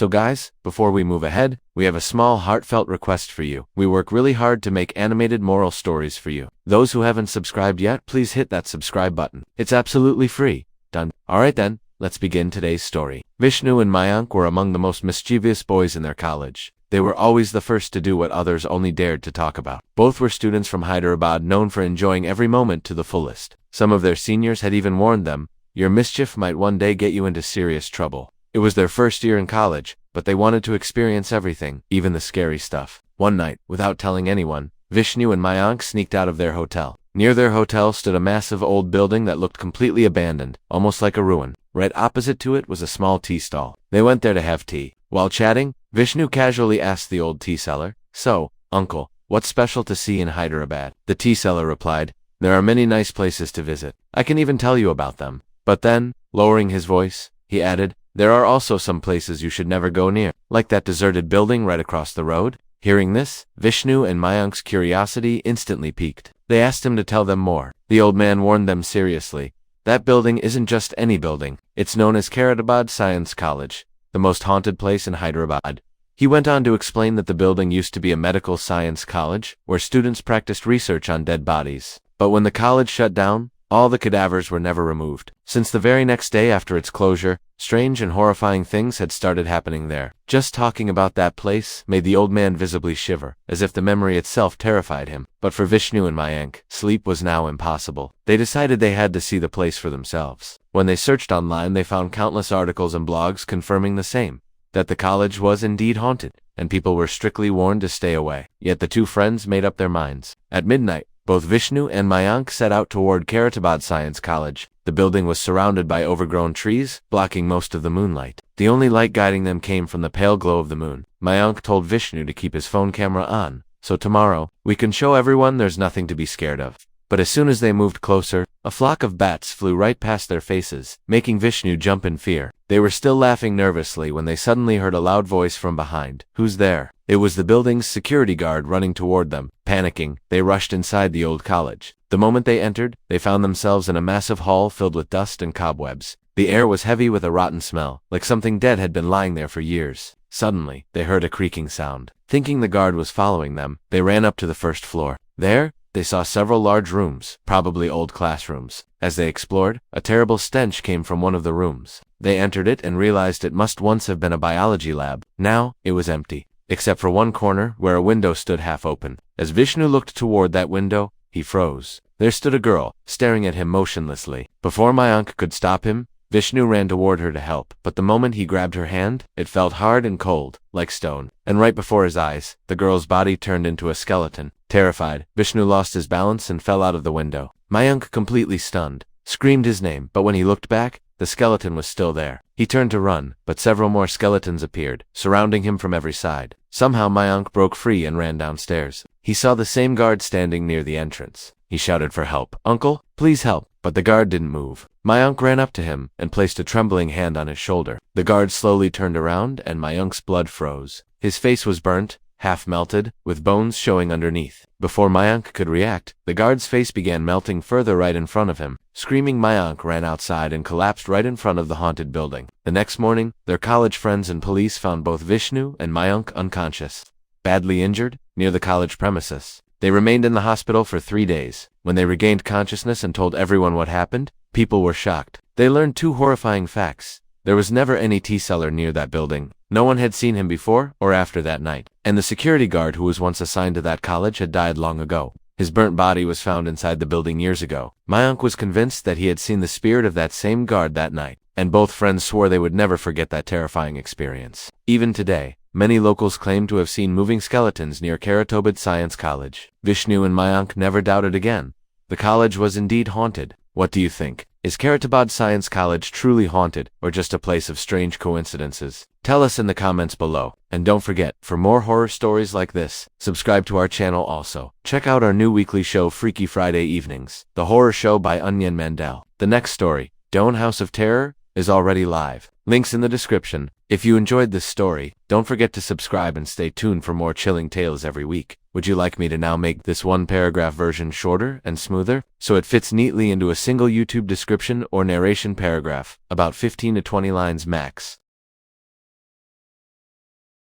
So guys, before we move ahead, we have a small heartfelt request for you. We work really hard to make animated moral stories for you. Those who haven't subscribed yet, please hit that subscribe button. It's absolutely free. Done. Alright then, let's begin today's story. Vishnu and Mayank were among the most mischievous boys in their college. They were always the first to do what others only dared to talk about. Both were students from Hyderabad known for enjoying every moment to the fullest. Some of their seniors had even warned them, your mischief might one day get you into serious trouble. It was their first year in college, but they wanted to experience everything, even the scary stuff. One night, without telling anyone, Vishnu and Mayank sneaked out of their hotel. Near their hotel stood a massive old building that looked completely abandoned, almost like a ruin. Right opposite to it was a small tea stall. They went there to have tea. While chatting, Vishnu casually asked the old tea seller, "So, uncle, what's special to see in Hyderabad?" The tea seller replied, "There are many nice places to visit. I can even tell you about them." But then, lowering his voice, he added, "There are also some places you should never go near, like that deserted building right across the road." Hearing this, Vishnu and Mayank's curiosity instantly piqued. They asked him to tell them more. The old man warned them seriously, "That building isn't just any building. It's known as Khairatabad Science College, the most haunted place in Hyderabad." He went on to explain that the building used to be a medical science college, where students practiced research on dead bodies. But when the college shut down, all the cadavers were never removed. Since the very next day after its closure, strange and horrifying things had started happening there. Just talking about that place made the old man visibly shiver, as if the memory itself terrified him. But for Vishnu and Mayank, sleep was now impossible. They decided they had to see the place for themselves. When they searched online, they found countless articles and blogs confirming the same, that the college was indeed haunted, and people were strictly warned to stay away. Yet the two friends made up their minds. At midnight, both Vishnu and Mayank set out toward Khairatabad Science College. The building was surrounded by overgrown trees, blocking most of the moonlight. The only light guiding them came from the pale glow of the moon. Mayank told Vishnu to keep his phone camera on, so tomorrow, we can show everyone there's nothing to be scared of. But as soon as they moved closer, a flock of bats flew right past their faces, making Vishnu jump in fear. They were still laughing nervously when they suddenly heard a loud voice from behind. "Who's there?" It was the building's security guard running toward them. Panicking, they rushed inside the old college. The moment they entered, they found themselves in a massive hall filled with dust and cobwebs. The air was heavy with a rotten smell, like something dead had been lying there for years. Suddenly, they heard a creaking sound. Thinking the guard was following them, they ran up to the first floor. There, they saw several large rooms, probably old classrooms. As they explored, a terrible stench came from one of the rooms. They entered it and realized it must once have been a biology lab. Now, it was empty, except for one corner where a window stood half open. As Vishnu looked toward that window, he froze. There stood a girl, staring at him motionlessly. Before Mayank could stop him, Vishnu ran toward her to help, but the moment he grabbed her hand, it felt hard and cold, like stone. And right before his eyes, the girl's body turned into a skeleton. Terrified, Vishnu lost his balance and fell out of the window. Mayank, completely stunned, screamed his name, but when he looked back, the skeleton was still there. He turned to run, but several more skeletons appeared, surrounding him from every side. Somehow Mayank broke free and ran downstairs. He saw the same guard standing near the entrance. He shouted for help. "Uncle, please help." But the guard didn't move. Mayank ran up to him and placed a trembling hand on his shoulder. The guard slowly turned around and Mayank's blood froze. His face was burnt, half melted, with bones showing underneath. Before Mayank could react, the guard's face began melting further right in front of him. Screaming, Mayank ran outside and collapsed right in front of the haunted building. The next morning, their college friends and police found both Vishnu and Mayank unconscious, badly injured, near the college premises. They remained in the hospital for 3 days. When they regained consciousness and told everyone what happened, people were shocked. They learned 2 horrifying facts. There was never any tea seller near that building. No one had seen him before or after that night. And the security guard who was once assigned to that college had died long ago. His burnt body was found inside the building years ago. Mayank was convinced that he had seen the spirit of that same guard that night, and both friends swore they would never forget that terrifying experience. Even today, many locals claim to have seen moving skeletons near Khairatabad Science College. Vishnu and Mayank never doubted again. The college was indeed haunted. What do you think? Is Khairatabad Science College truly haunted, or just a place of strange coincidences? Tell us in the comments below. And don't forget, for more horror stories like this, subscribe to our channel also. Check out our new weekly show Freaky Friday Evenings, the horror show by Onion Mandel. The next story, Doan House of Terror, is already live. Links in the description. If you enjoyed this story, don't forget to subscribe and stay tuned for more chilling tales every week. Would you like me to now make this 1-paragraph version shorter and smoother, so it fits neatly into a single YouTube description or narration paragraph, about 15 to 20 lines max?